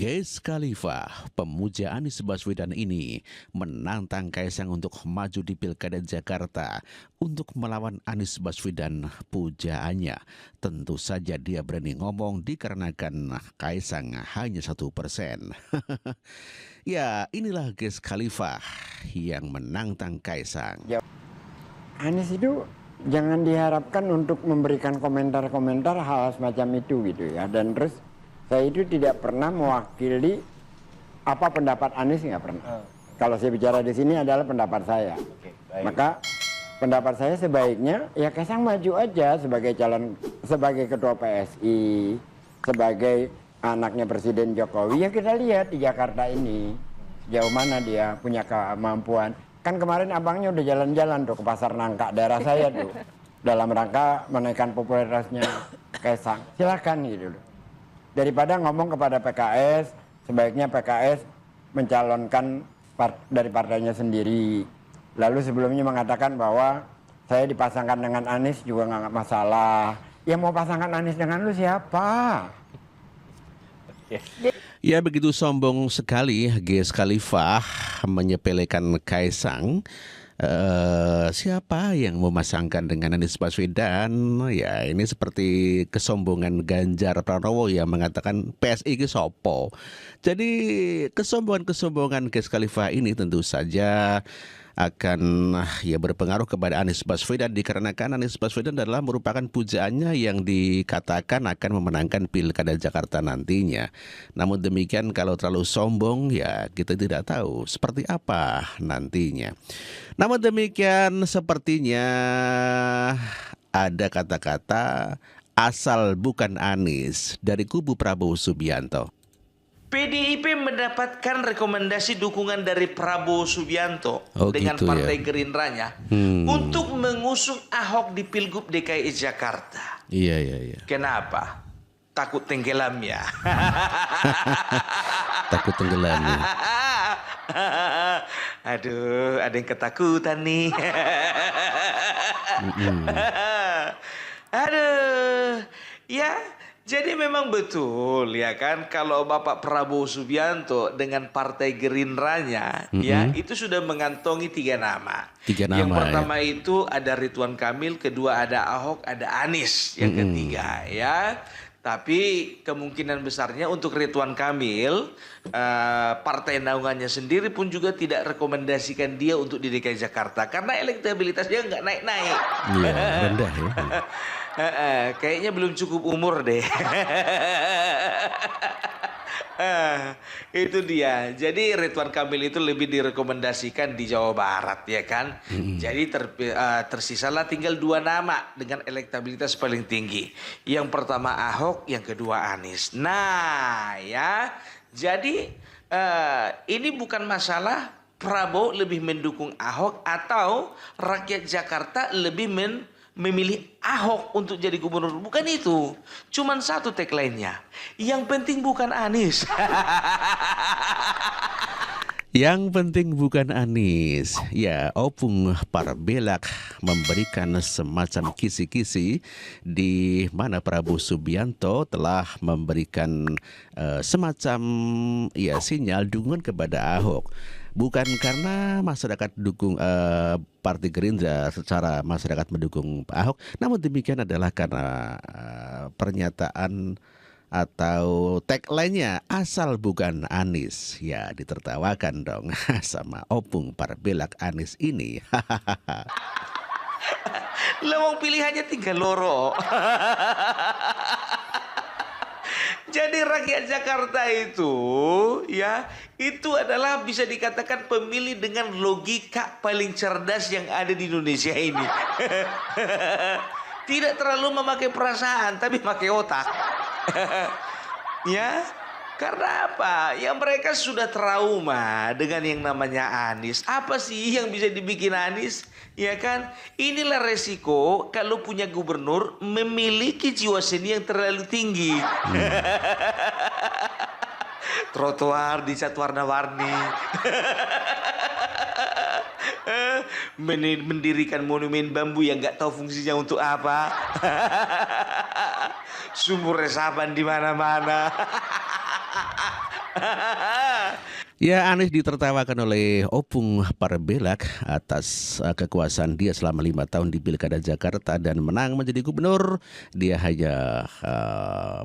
Wiz Khalifa, pemuja Anies Baswedan ini menantang Kaisang untuk maju di Pilkada Jakarta untuk melawan Anies Baswedan pujaannya. Tentu saja dia berani ngomong dikarenakan Kaisang hanya 1%. Ya, inilah Wiz Khalifa yang menantang Kaisang. Ya, Anies itu jangan diharapkan untuk memberikan komentar-komentar hal semacam itu gitu ya. Dan terus saya itu tidak pernah mewakili apa pendapat Anies, nggak pernah. Kalau saya bicara di sini adalah pendapat saya. Maka pendapat saya sebaiknya ya Kaisang maju aja sebagai sebagai ketua PSI, sebagai anaknya Presiden Jokowi. Ya kita lihat di Jakarta ini sejauh mana dia punya kemampuan. Kan kemarin abangnya udah jalan-jalan tuh ke Pasar Nangka daerah saya tuh dalam rangka menaikkan popularitasnya Kaisang. Silakan gitu loh. Daripada ngomong kepada PKS, sebaiknya PKS mencalonkan dari partainya sendiri. Lalu sebelumnya mengatakan bahwa saya dipasangkan dengan Anies juga nggak masalah. Ya mau pasangkan Anies dengan lu siapa? Ya, begitu sombong sekali Wiz Khalifa menyepelekan Kaisang. Siapa yang memasangkan dengan Anies Baswedan? Ya, ini seperti kesombongan Ganjar Pranowo yang mengatakan PSI ke sopo. Jadi kesombongan Wiz Khalifa ini tentu saja akan ya berpengaruh kepada Anies Baswedan dikarenakan Anies Baswedan adalah merupakan pujaannya yang dikatakan akan memenangkan Pilkada Jakarta nantinya. Namun demikian kalau terlalu sombong ya kita tidak tahu seperti apa nantinya. Namun demikian sepertinya ada kata-kata asal bukan Anies dari kubu Prabowo Subianto. PDIP mendapatkan rekomendasi dukungan dari Prabowo Subianto dengan gitu Partai ya. Gerindranya untuk mengusung Ahok di Pilgub DKI Jakarta. Iya. Kenapa? Takut tenggelam ya. Takut tenggelam ya. Aduh, ada yang ketakutan nih. Aduh, ya. Jadi memang betul ya kan kalau Bapak Prabowo Subianto dengan Partai Gerindranya ya itu sudah mengantongi 3 nama. Yang pertama itu ada Ridwan Kamil, kedua ada Ahok, ada Anies yang ketiga ya. Tapi kemungkinan besarnya untuk Ridwan Kamil partai naungannya sendiri pun juga tidak rekomendasikan dia untuk di DKI Jakarta karena elektabilitasnya nggak naik-naik. Iya, rendah ya. Kayaknya belum cukup umur deh. Itu dia. Jadi Ridwan Kamil itu lebih direkomendasikan di Jawa Barat ya kan. Jadi tersisalah tinggal 2 nama dengan elektabilitas paling tinggi. Yang pertama Ahok, yang kedua Anies. Nah ya, jadi ini bukan masalah Prabowo lebih mendukung Ahok atau rakyat Jakarta lebih memilih Ahok untuk jadi gubernur. Bukan itu. Cuman satu tagline-nya. Yang penting bukan Anies. Yang penting bukan Anies. Ya, Opung Parbelak memberikan semacam kisi-kisi di mana Prabowo Subianto telah memberikan semacam ya sinyal dukungan kepada Ahok. Bukan karena masyarakat dukung Partai Gerindra secara masyarakat mendukung Ahok, namun demikian adalah karena pernyataan atau tagline-nya asal bukan Anies. Ya ditertawakan dong sama Opung Parbelak Anies ini. Lawang pilihannya 3 loro. Jadi rakyat Jakarta itu ya itu adalah bisa dikatakan pemilih dengan logika paling cerdas yang ada di Indonesia ini. Tidak terlalu memakai perasaan tapi pakai otak. Ya, karena apa? Ya mereka sudah trauma dengan yang namanya Anies. Apa sih yang bisa dibikin Anies? Ya kan? Inilah resiko kalau punya gubernur memiliki jiwa seni yang terlalu tinggi. Trotoar dicat warna-warni. Mendirikan monumen bambu yang nggak tahu fungsinya untuk apa. Sumur resapan di mana-mana. Ya, Anies ditertawakan oleh Opung Parbelak atas kekuasaan dia selama 5 tahun di Pilkada Jakarta dan menang menjadi gubernur. Dia hanya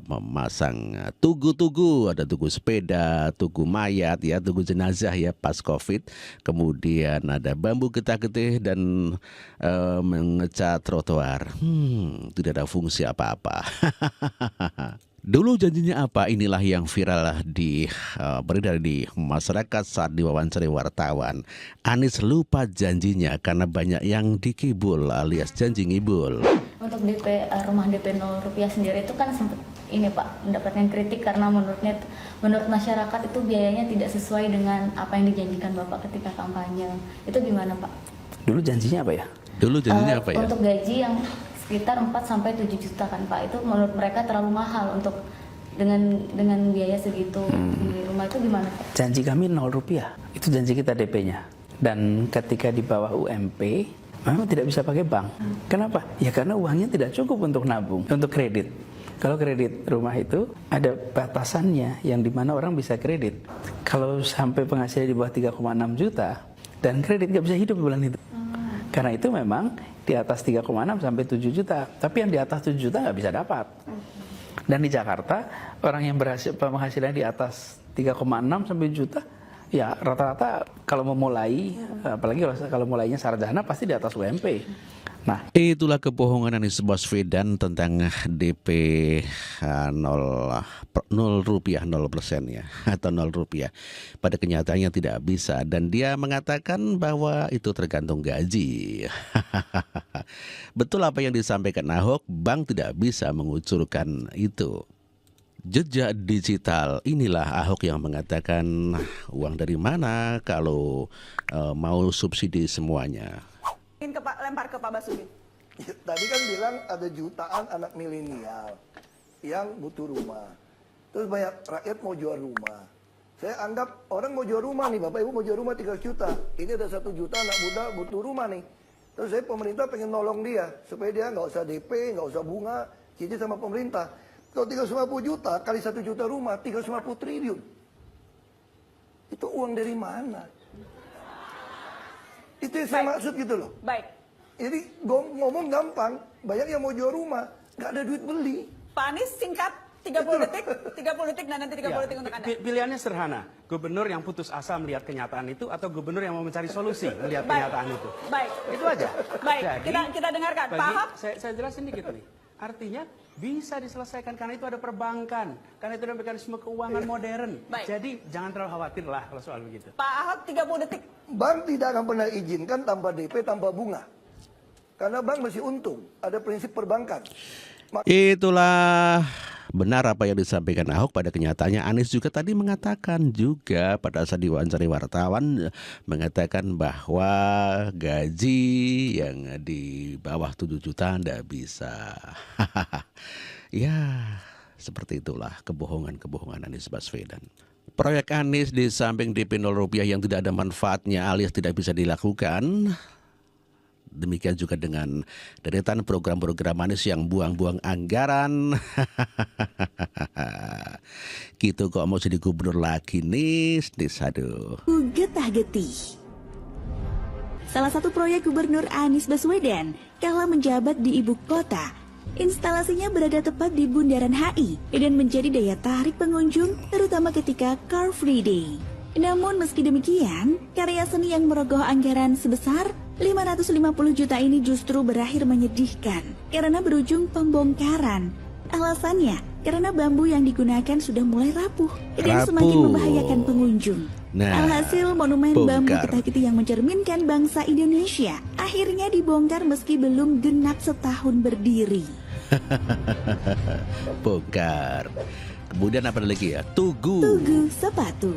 memasang tugu-tugu, ada tugu sepeda, tugu mayat, ya, tugu jenazah ya pas COVID. Kemudian ada bambu getah-getih dan mengecat trotoar. Tidak ada fungsi apa-apa. Dulu janjinya apa? Inilah yang viral beredar di masyarakat saat diwawancari wartawan. Anies lupa janjinya karena banyak yang dikibul alias janji ngibul. Untuk rumah DP 0 rupiah sendiri itu kan sempat ini Pak mendapatkan kritik karena menurut masyarakat itu biayanya tidak sesuai dengan apa yang dijanjikan Bapak ketika kampanye. Itu gimana Pak? Dulu janjinya apa ya? Untuk gaji yang sekitar 4-7 juta kan Pak, itu menurut mereka terlalu mahal untuk dengan biaya segitu di rumah. Itu gimana Pak? Janji kami 0 rupiah, itu janji kita DP-nya. Dan ketika di bawah UMP, memang tidak bisa pakai bank. Kenapa? Ya karena uangnya tidak cukup untuk nabung, untuk kredit. Kalau kredit rumah itu ada batasannya yang dimana orang bisa kredit. Kalau sampai penghasilan di bawah 3,6 juta dan kredit nggak bisa hidup bulan itu. Karena itu memang di atas 3,6 sampai 7 juta. Tapi yang di atas 7 juta nggak bisa dapat. Dan di Jakarta, orang yang penghasilannya di atas 3,6 sampai juta, ya rata-rata kalau memulai, apalagi kalau mulainya sarjana pasti di atas UMP. Nah, itulah kebohongan Anies Baswedan tentang DP 0 rupiah 0% ya, atau 0 rupiah. Pada kenyataannya tidak bisa, dan dia mengatakan bahwa itu tergantung gaji. Betul apa yang disampaikan Ahok, bank tidak bisa mengucurkan itu. Jejak digital, inilah Ahok yang mengatakan uang dari mana kalau mau subsidi semuanya. Ingin lempar ke Pak Basuki. Tadi kan bilang ada jutaan anak milenial yang butuh rumah. Terus banyak rakyat mau jual rumah. Saya anggap orang mau jual rumah nih, Bapak Ibu mau jual rumah 3 juta. Ini ada 1 juta anak muda butuh rumah nih. Terus saya pemerintah pengen nolong dia supaya dia nggak usah DP, nggak usah bunga, cicil sama pemerintah. Kalau 350 juta kali 1 juta rumah, 350 triliun. Itu uang dari mana? Itu yang saya maksud gitu loh. Baik. Jadi ngomong gampang, banyak yang mau jual rumah, nggak ada duit beli. Pak Anies singkat 30 detik dan nanti 30 detik untuk Anda. Pilihannya sederhana, gubernur yang putus asa melihat kenyataan itu atau gubernur yang mau mencari solusi melihat kenyataan itu. Baik. Itu aja. Baik, Jadi, kita dengarkan. Pak Ahok. Saya jelasin dikit nih. Artinya bisa diselesaikan karena itu ada perbankan, karena itu ada mekanisme keuangan modern. Baik. Jadi jangan terlalu khawatir lah kalau soal begitu. Pak Ahok 30 detik. Bank tidak akan pernah izinkan tanpa DP, tanpa bunga. Karena bank masih untung, ada prinsip perbankan. Itulah benar apa yang disampaikan Ahok. Pada kenyataannya Anies juga tadi mengatakan juga pada saat diwawancara wartawan, mengatakan bahwa gaji yang di bawah 7 juta tidak bisa. Ya, seperti itulah kebohongan-kebohongan Anies Baswedan. Proyek Anies di samping DP 0 rupiah yang tidak ada manfaatnya alias tidak bisa dilakukan. Demikian juga dengan deretan program-program Anies yang buang-buang anggaran. Gitu kok mau jadi gubernur lagi nih, aduh. Getah-getih. Salah satu proyek Gubernur Anies Baswedan kala menjabat di ibu kota. Instalasinya berada tepat di Bundaran HI dan menjadi daya tarik pengunjung terutama ketika Car Free Day. Namun meski demikian, karya seni yang merogoh anggaran sebesar 550 juta ini justru berakhir menyedihkan karena berujung pembongkaran. Alasannya, karena bambu yang digunakan sudah mulai rapuh dan semakin membahayakan pengunjung. Alhasil monumen bambu getah-getih yang mencerminkan bangsa Indonesia akhirnya dibongkar meski belum genap setahun berdiri. Bongkar. Kemudian apa lagi ya? Tugu sepatu.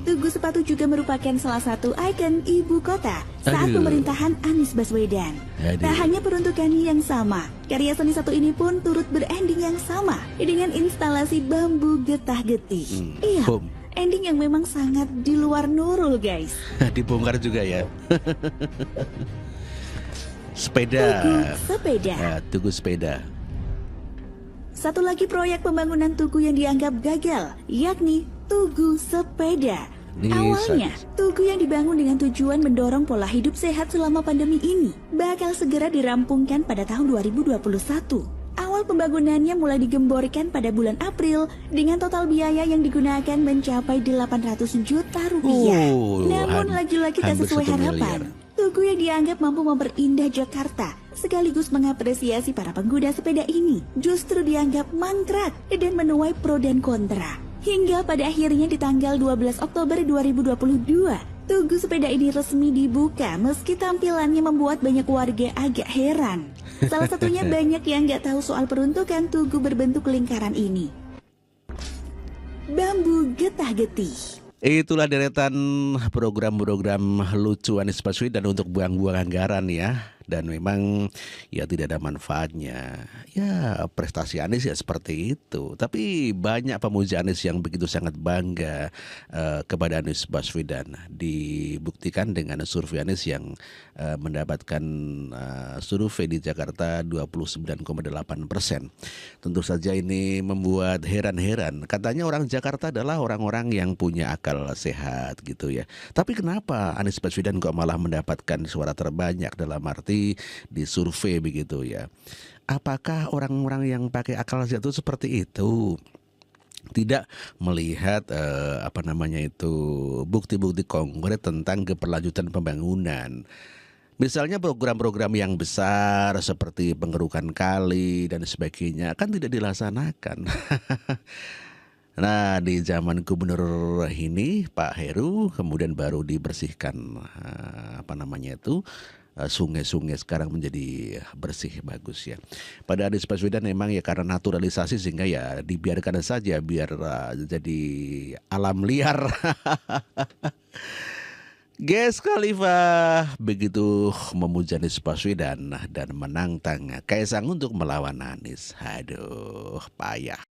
Tugu sepatu juga merupakan salah satu ikon ibu kota saat pemerintahan Anies Baswedan. Tak hanya peruntukannya yang sama, karya seni satu ini pun turut berending yang sama dengan instalasi bambu getah-getih. Iya, ending yang memang sangat di luar Nurul, guys. Dibongkar juga ya. Sepeda. Tugu sepeda. Tugu sepeda. Satu lagi proyek pembangunan tugu yang dianggap gagal, yakni Tugu Sepeda. Awalnya, tugu yang dibangun dengan tujuan mendorong pola hidup sehat selama pandemi ini bakal segera dirampungkan pada tahun 2021. Awal pembangunannya mulai digemborkan pada bulan April dengan total biaya yang digunakan mencapai 800 juta rupiah. Namun lagi-lagi tak sesuai harapan. Tugu yang dianggap mampu memperindah Jakarta sekaligus mengapresiasi para pengguna sepeda ini justru dianggap mangkrak dan menuai pro dan kontra. Hingga pada akhirnya di tanggal 12 Oktober 2022, tugu sepeda ini resmi dibuka meski tampilannya membuat banyak warga agak heran. Salah satunya banyak yang nggak tahu soal peruntukan tugu berbentuk lingkaran ini. Bambu getah-getih. Itulah deretan program-program lucu Anies Baswedan untuk buang-buang anggaran ya. Dan memang ya tidak ada manfaatnya. Ya prestasi Anies ya seperti itu. Tapi banyak pemuja Anies yang begitu sangat bangga kepada Anies Baswedan. Dibuktikan dengan survei Anies yang mendapatkan survei di Jakarta 29,8%. Tentu saja ini membuat heran-heran. Katanya orang Jakarta adalah orang-orang yang punya akal sehat gitu ya. Tapi kenapa Anies Baswedan kok malah mendapatkan suara terbanyak dalam arti di survei begitu ya? Apakah orang-orang yang pakai akal sehat itu seperti itu? Tidak melihat bukti-bukti konkret tentang keberlanjutan pembangunan. Misalnya program-program yang besar seperti pengerukan kali dan sebagainya kan tidak dilaksanakan. Nah, di zaman gubernur ini Pak Heru kemudian baru dibersihkan sungai-sungai sekarang menjadi bersih bagus ya. Pada Anies Baswedan memang ya karena naturalisasi sehingga ya dibiarkan saja biar jadi alam liar. Ges Khalifah begitu memuja Anies Baswedan dan menantang Kaisang untuk melawan Anies. Aduh, payah.